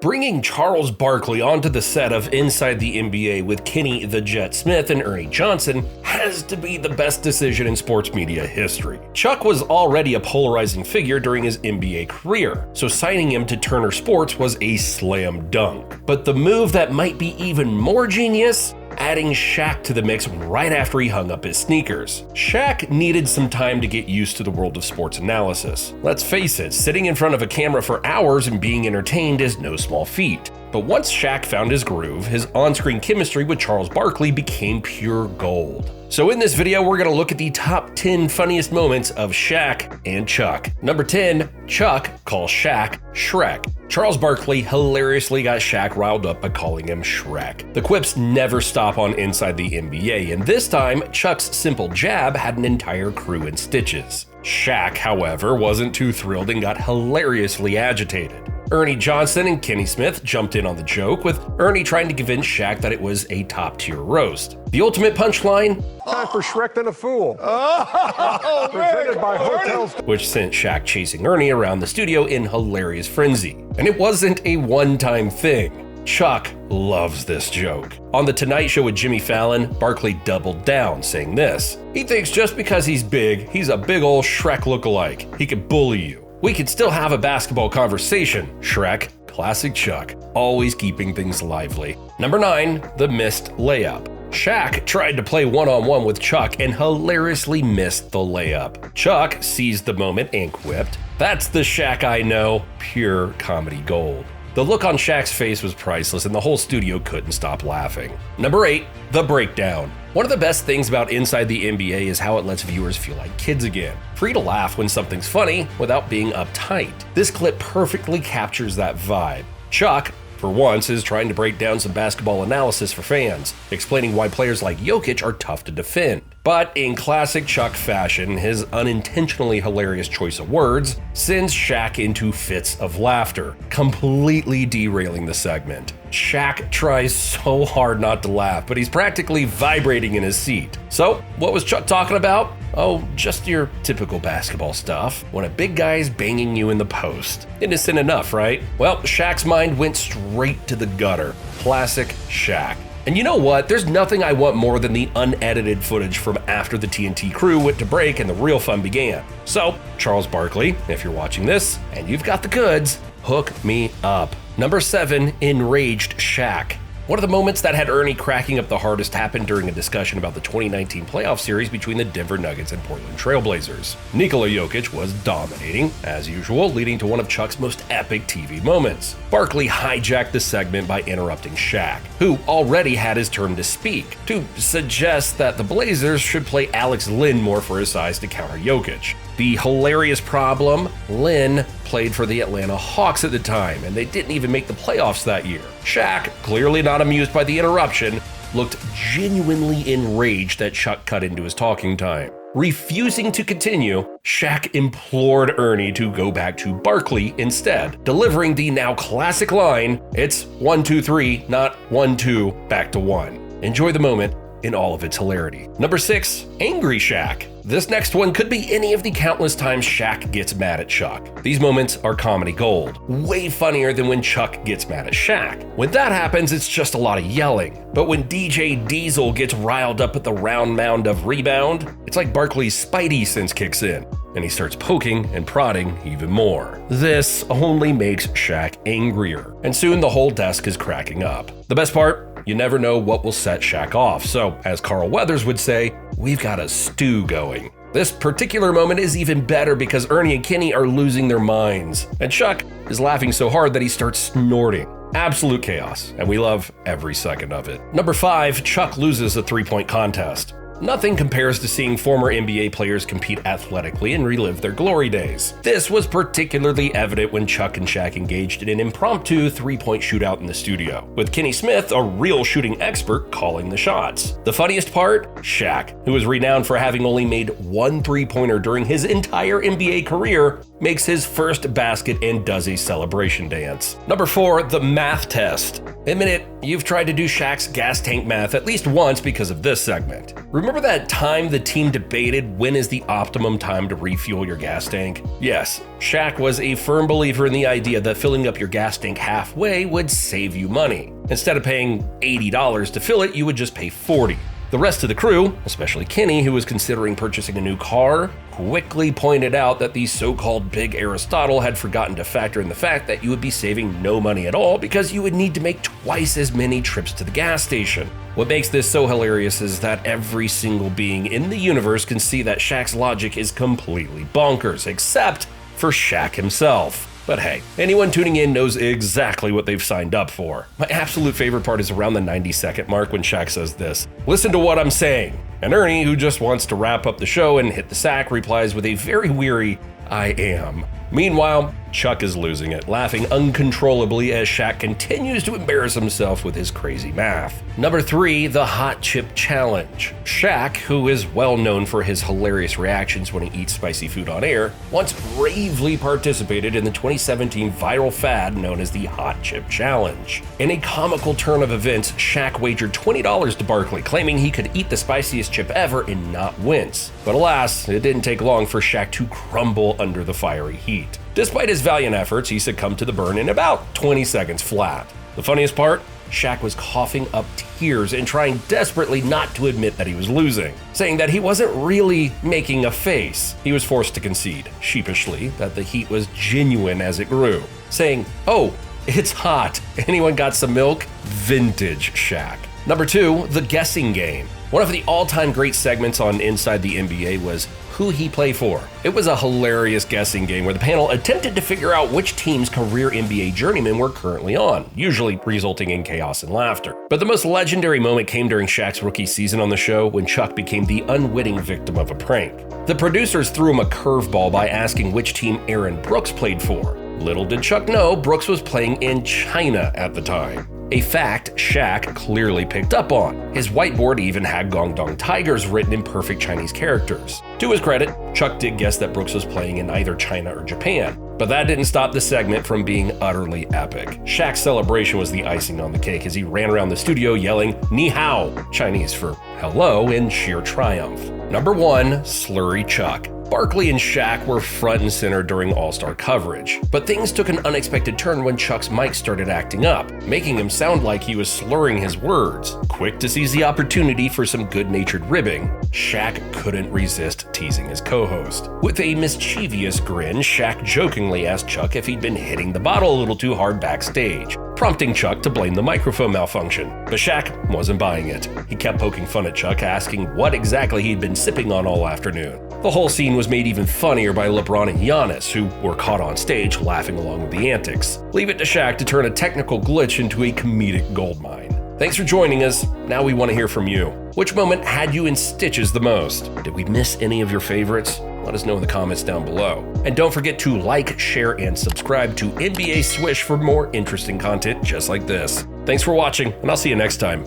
Bringing Charles Barkley onto the set of Inside the NBA with Kenny the Jet Smith and Ernie Johnson has to be the best decision in sports media history. Chuck was already a polarizing figure during his NBA career, so signing him to Turner Sports was a slam dunk. But the move that might be even more genius? Adding Shaq to the mix right after he hung up his sneakers. Shaq needed some time to get used to the world of sports analysis. Let's face it, sitting in front of a camera for hours and being entertained is no small feat. But once Shaq found his groove, his on-screen chemistry with Charles Barkley became pure gold. So in this video, we're gonna look at the top 10 funniest moments of Shaq and Chuck. Number 10, Chuck calls Shaq Shrek. Charles Barkley hilariously got Shaq riled up by calling him Shrek. The quips never stop on Inside the NBA, and this time, Chuck's simple jab had an entire crew in stitches. Shaq, however, wasn't too thrilled and got hilariously agitated. Ernie Johnson and Kenny Smith jumped in on the joke, with Ernie trying to convince Shaq that it was a top-tier roast. The ultimate punchline? Time for Shrek than a fool. Presented by Hotels. Which sent Shaq chasing Ernie around the studio in hilarious frenzy. And it wasn't a one-time thing. Chuck loves this joke. On The Tonight Show with Jimmy Fallon, Barkley doubled down, saying this: "He thinks just because he's big, he's a big ol' Shrek lookalike. He could bully you. We could still have a basketball conversation, Shrek." Classic Chuck, always keeping things lively. Number 9, the missed layup. Shaq tried to play one-on-one with Chuck and hilariously missed the layup. Chuck seized the moment and quipped, "That's the Shaq I know, pure comedy gold." The look on Shaq's face was priceless and the whole studio couldn't stop laughing. Number 8, the breakdown. One of the best things about Inside the NBA is how it lets viewers feel like kids again. Free to laugh when something's funny without being uptight. This clip perfectly captures that vibe. Chuck, for once, is trying to break down some basketball analysis for fans, explaining why players like Jokic are tough to defend. But in classic Chuck fashion, his unintentionally hilarious choice of words sends Shaq into fits of laughter, completely derailing the segment. Shaq tries so hard not to laugh, but he's practically vibrating in his seat. So, what was Chuck talking about? Oh, just your typical basketball stuff, when a big guy's banging you in the post. Innocent enough, right? Well, Shaq's mind went straight to the gutter. Classic Shaq. And you know what? There's nothing I want more than the unedited footage from after the TNT crew went to break and the real fun began. So, Charles Barkley, if you're watching this and you've got the goods, hook me up. Number 7, enraged Shaq. One of the moments that had Ernie cracking up the hardest happened during a discussion about the 2019 playoff series between the Denver Nuggets and Portland Trail Blazers. Nikola Jokic was dominating, as usual, leading to one of Chuck's most epic TV moments. Barkley hijacked the segment by interrupting Shaq, who already had his turn to speak, to suggest that the Blazers should play Alex Len more for his size to counter Jokic. The hilarious problem, Len played for the Atlanta Hawks at the time, and they didn't even make the playoffs that year. Shaq, clearly not amused by the interruption, looked genuinely enraged that Chuck cut into his talking time. Refusing to continue, Shaq implored Ernie to go back to Barkley instead, delivering the now classic line, "It's 1, 2, 3, not 1, 2, back to 1." Enjoy the moment in all of its hilarity. Number 6, angry Shaq. This next one could be any of the countless times Shaq gets mad at Chuck. These moments are comedy gold, way funnier than when Chuck gets mad at Shaq. When that happens, it's just a lot of yelling. But when DJ Diesel gets riled up at the round mound of rebound, it's like Barkley's spidey sense kicks in, and he starts poking and prodding even more. This only makes Shaq angrier, and soon the whole desk is cracking up. The best part? You never know what will set Shaq off, so as Carl Weathers would say, we've got a stew going. This particular moment is even better because Ernie and Kenny are losing their minds, and Chuck is laughing so hard that he starts snorting. Absolute chaos, and we love every second of it. Number 5, Chuck loses a three-point contest. Nothing compares to seeing former NBA players compete athletically and relive their glory days. This was particularly evident when Chuck and Shaq engaged in an impromptu three-point shootout in the studio, with Kenny Smith, a real shooting expert, calling the shots. The funniest part? Shaq, who was renowned for having only made one three-pointer during his entire NBA career, makes his first basket and does a celebration dance. Number 4, the math test. Admit it, you've tried to do Shaq's gas tank math at least once because of this segment. Remember that time the team debated when is the optimum time to refuel your gas tank? Yes, Shaq was a firm believer in the idea that filling up your gas tank halfway would save you money. Instead of paying $80 to fill it, you would just pay $40. The rest of the crew, especially Kenny, who was considering purchasing a new car, quickly pointed out that the so-called Big Aristotle had forgotten to factor in the fact that you would be saving no money at all because you would need to make twice as many trips to the gas station. What makes this so hilarious is that every single being in the universe can see that Shaq's logic is completely bonkers, except for Shaq himself. But hey, anyone tuning in knows exactly what they've signed up for. My absolute favorite part is around the 90-second mark when Shaq says this, "Listen to what I'm saying." And Ernie, who just wants to wrap up the show and hit the sack, replies with a very weary, "I am." Meanwhile, Chuck is losing it, laughing uncontrollably as Shaq continues to embarrass himself with his crazy math. Number 3, the hot chip challenge. Shaq, who is well known for his hilarious reactions when he eats spicy food on air, once bravely participated in the 2017 viral fad known as the hot chip challenge. In a comical turn of events, Shaq wagered $20 to Barkley, claiming he could eat the spiciest chip ever and not wince. But alas, it didn't take long for Shaq to crumble under the fiery heat. Despite his valiant efforts, he succumbed to the burn in about 20 seconds flat. The funniest part? Shaq was coughing up tears and trying desperately not to admit that he was losing, saying that he wasn't really making a face. He was forced to concede, sheepishly, that the heat was genuine as it grew, saying, "Oh, it's hot. Anyone got some milk?" Vintage Shaq. Number 2, the guessing game. One of the all-time great segments on Inside the NBA was Who He Play For. It was a hilarious guessing game where the panel attempted to figure out which team's career NBA journeymen were currently on, usually resulting in chaos and laughter. But the most legendary moment came during Shaq's rookie season on the show when Chuck became the unwitting victim of a prank. The producers threw him a curveball by asking which team Aaron Brooks played for. Little did Chuck know Brooks was playing in China at the time. A fact Shaq clearly picked up on. His whiteboard even had Guangdong Tigers written in perfect Chinese characters. To his credit, Chuck did guess that Brooks was playing in either China or Japan. But that didn't stop the segment from being utterly epic. Shaq's celebration was the icing on the cake as he ran around the studio yelling "Ni hao," Chinese for hello, in sheer triumph. Number 1, Slurry Chuck. Barkley and Shaq were front and center during All-Star coverage, but things took an unexpected turn when Chuck's mic started acting up, making him sound like he was slurring his words. Quick to seize the opportunity for some good-natured ribbing, Shaq couldn't resist teasing his co-host. With a mischievous grin, Shaq jokingly asked Chuck if he'd been hitting the bottle a little too hard backstage, prompting Chuck to blame the microphone malfunction. But Shaq wasn't buying it. He kept poking fun at Chuck, asking what exactly he'd been sipping on all afternoon. The whole scene was made even funnier by LeBron and Giannis, who were caught on stage laughing along with the antics. Leave it to Shaq to turn a technical glitch into a comedic goldmine. Thanks for joining us. Now we want to hear from you. Which moment had you in stitches the most? Did we miss any of your favorites? Let us know in the comments down below. And don't forget to like, share, and subscribe to NBA Swish for more interesting content just like this. Thanks for watching, and I'll see you next time.